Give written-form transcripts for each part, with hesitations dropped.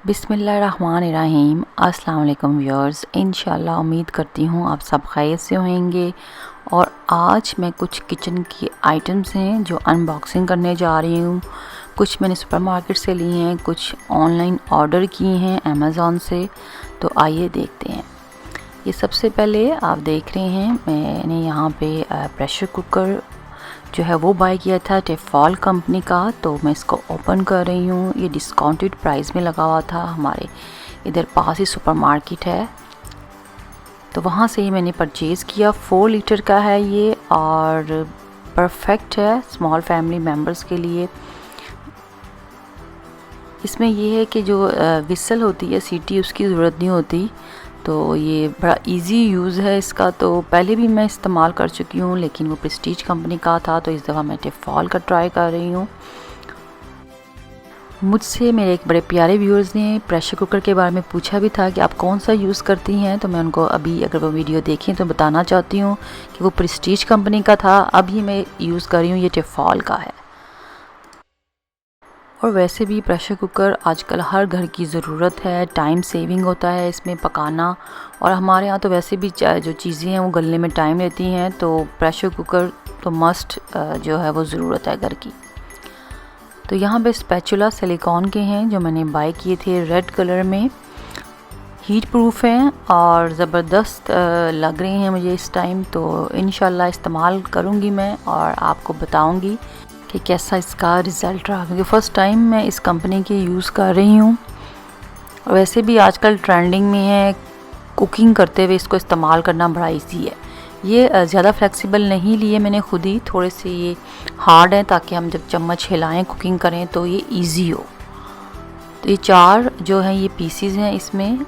बिस्मिल्लाहिर्रहमानिर्रहीम। अस्सलाम वालेकुम व्यूअर्स। इंशाल्लाह उम्मीद करती हूँ आप सब खैरियत से होंगे। और आज मैं कुछ किचन की आइटम्स हैं जो अनबॉक्सिंग करने जा रही हूँ। कुछ मैंने सुपरमार्केट से ली हैं, कुछ ऑनलाइन ऑर्डर की हैं अमेज़ॉन से। तो आइए देखते हैं। ये सबसे पहले आप देख रहे हैं, मैंने यहाँ पे प्रेशर कुकर जो है वो बाय किया था टेफॉल कंपनी का। तो मैं इसको ओपन कर रही हूँ। ये डिस्काउंटेड प्राइस में लगा हुआ था, हमारे इधर पास ही सुपरमार्केट है तो वहाँ से ही मैंने परचेज़ किया। 4 लीटर का है ये और परफेक्ट है स्मॉल फैमिली मेम्बर्स के लिए। इसमें ये है कि जो विसल होती है सीटी, उसकी ज़रूरत नहीं होती। तो ये बड़ा इजी यूज़ है इसका। तो पहले भी मैं इस्तेमाल कर चुकी हूँ, लेकिन वो प्रेस्टीज कंपनी का था, तो इस दफ़ा मैं टेफॉल का ट्राई कर रही हूँ। मुझसे मेरे एक बड़े प्यारे व्यूअर्स ने प्रेशर कुकर के बारे में पूछा भी था कि आप कौन सा यूज़ करती हैं। तो मैं उनको अभी, अगर वो वीडियो देखें तो बताना चाहती हूँ कि वो प्रेस्टीज कंपनी का था, अभी मैं यूज़ कर रही हूँ ये टेफॉल का है। और वैसे भी प्रेशर कुकर आजकल हर घर की ज़रूरत है, टाइम सेविंग होता है इसमें पकाना। और हमारे यहाँ तो वैसे भी जो चीज़ें हैं वो गलने में टाइम लेती हैं, तो प्रेशर कुकर तो मस्ट जो है वो ज़रूरत है घर की। तो यहाँ पे स्पैचुला सिलिकॉन के हैं जो मैंने बाय किए थे, रेड कलर में। हीट प्रूफ हैं और ज़बरदस्त लग रहे हैं मुझे इस टाइम। तो इंशाल्लाह इस्तेमाल करूँगी मैं और आपको बताऊँगी कि कैसा इसका रिज़ल्ट रहा, क्योंकि फ़र्स्ट टाइम मैं इस कंपनी की यूज़ कर रही हूँ। और वैसे भी आजकल ट्रेंडिंग में है, कुकिंग करते हुए इसको इस्तेमाल करना बड़ा इजी है। ये ज़्यादा फ्लेक्सिबल नहीं लिए मैंने खुद ही, थोड़े से ये हार्ड हैं ताकि हम जब चम्मच हिलाएं कुकिंग करें तो ये इजी हो। तो ये 4 जो हैं ये पीसीज हैं इसमें,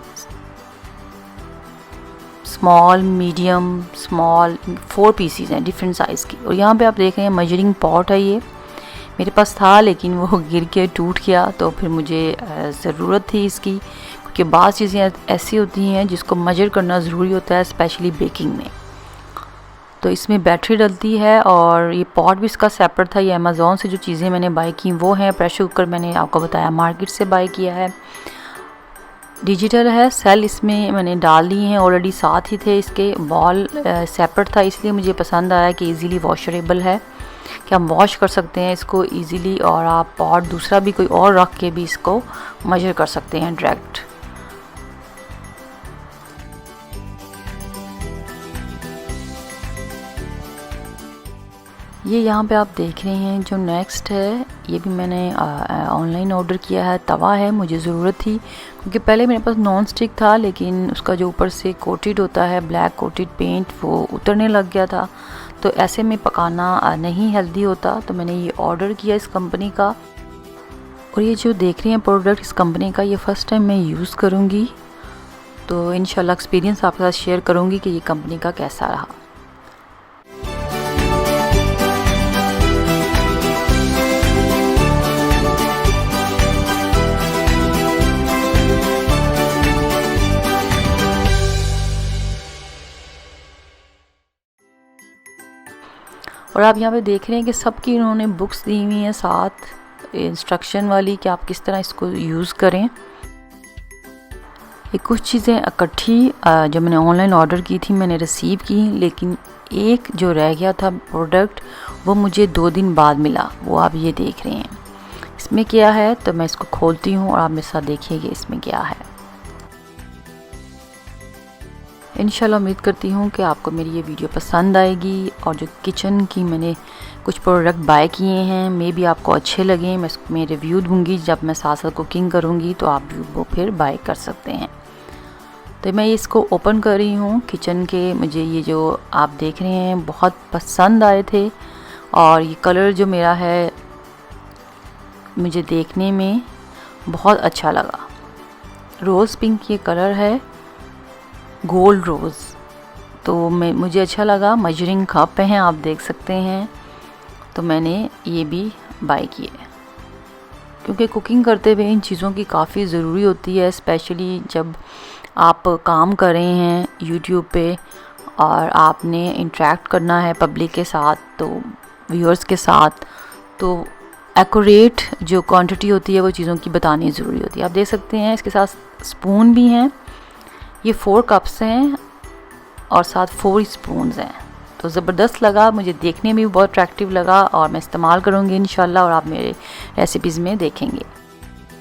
स्मॉल, मीडियम, स्मॉल, 4 पीसीज हैं डिफरेंट साइज़ की। और यहाँ पे आप देख रहे हैं मेजरिंग पॉट है। ये मेरे पास था लेकिन वो गिर के टूट गया, तो फिर मुझे ज़रूरत थी इसकी, क्योंकि बाज़ चीज़ें ऐसी होती हैं जिसको मेजर करना ज़रूरी होता है, स्पेशली बेकिंग में। तो इसमें बैटरी डलती है और ये पॉट भी इसका सेपरेट था। ये अमेज़ॉन से जो चीज़ें मैंने बाय की वो हैं। प्रेशर कुकर मैंने आपको बताया मार्केट से बाय किया है, डिजिटल है। सेल इसमें मैंने डाल दी हैं ऑलरेडी, साथ ही थे इसके। बॉल सेपरेट था, इसलिए मुझे पसंद आया कि इजीली वॉशरेबल है, कि हम वॉश कर सकते हैं इसको इजीली। और आप पॉट दूसरा भी कोई और रख के भी इसको मेजर कर सकते हैं डायरेक्ट। ये यहाँ पे आप देख रहे हैं जो नेक्स्ट है, ये भी मैंने ऑनलाइन ऑर्डर किया है। तवा है, मुझे ज़रूरत थी क्योंकि पहले मेरे पास नॉन स्टिक था, लेकिन उसका जो ऊपर से कोटेड होता है ब्लैक कोटेड पेंट, वो उतरने लग गया था। तो ऐसे में पकाना नहीं हेल्दी होता, तो मैंने ये ऑर्डर किया इस कंपनी का। और ये जो देख रहे हैं प्रोडक्ट इस कंपनी का, ये फ़र्स्ट टाइम मैं यूज़ करूँगी, तो इंशाल्लाह एक्सपीरियंस आपके साथ शेयर करूँगी कि ये कंपनी का कैसा रहा। और आप यहाँ पे देख रहे हैं कि सबकी इन्होंने बुक्स दी हुई हैं साथ इंस्ट्रक्शन वाली, कि आप किस तरह इसको यूज़ करें। ये कुछ चीज़ें इकट्ठी जो मैंने ऑनलाइन ऑर्डर की थी मैंने रिसीव की, लेकिन एक जो रह गया था प्रोडक्ट वो मुझे 2 दिन बाद मिला। वो आप ये देख रहे हैं इसमें क्या है। तो मैं इसको खोलती हूँ और आप मेरे साथ देखिए कि इसमें क्या है। इंशाल्लाह उम्मीद करती हूँ कि आपको मेरी ये वीडियो पसंद आएगी। और जो किचन की मैंने कुछ प्रोडक्ट बाय किए हैं मे भी आपको अच्छे लगें। मैं इसमें रिव्यू दूँगी जब मैं साथ साथ कुकिंग करूँगी, तो आप वो फिर बाय कर सकते हैं। तो मैं इसको ओपन कर रही हूँ किचन के। मुझे ये जो आप देख रहे हैं बहुत पसंद आए थे, और ये कलर जो मेरा है मुझे देखने में बहुत अच्छा लगा। रोज़ पिंक ये कलर है, गोल्ड रोज़। तो मुझे अच्छा लगा। मेजरिंग कप हैं, आप देख सकते हैं। तो मैंने ये भी बाय किए, क्योंकि कुकिंग करते हुए इन चीज़ों की काफ़ी ज़रूरी होती है, स्पेशली जब आप काम कर रहे हैं यूट्यूब पे और आपने इंटरेक्ट करना है पब्लिक के साथ, तो व्यूअर्स के साथ। तो एक्यूरेट जो क्वांटिटी होती है वो चीज़ों की बतानी ज़रूरी होती है। आप देख सकते हैं इसके साथ स्पून भी हैं, ये 4 कप्स हैं और साथ 4 स्पून्स हैं। तो ज़बरदस्त लगा, मुझे देखने में भी बहुत अट्रैक्टिव लगा और मैं इस्तेमाल करूँगी इंशाल्लाह, और आप मेरे रेसिपीज़ में देखेंगे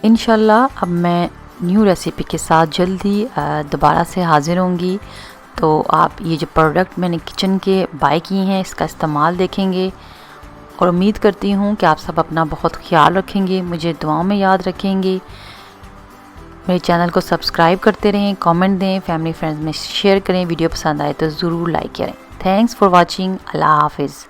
इंशाल्लाह। अब मैं न्यू रेसिपी के साथ जल्दी दोबारा से हाज़िर होंगी। तो आप ये जो प्रोडक्ट मैंने किचन के बाय किए हैं इसका इस्तेमाल देखेंगे, और उम्मीद करती हूँ कि आप सब अपना बहुत ख्याल रखेंगे, मुझे दुआओं में याद रखेंगे। मेरे चैनल को सब्सक्राइब करते रहें, कमेंट दें, फैमिली फ्रेंड्स में शेयर करें, वीडियो पसंद आए तो ज़रूर लाइक करें। Thanks for watching. अल्लाह हाफिज़।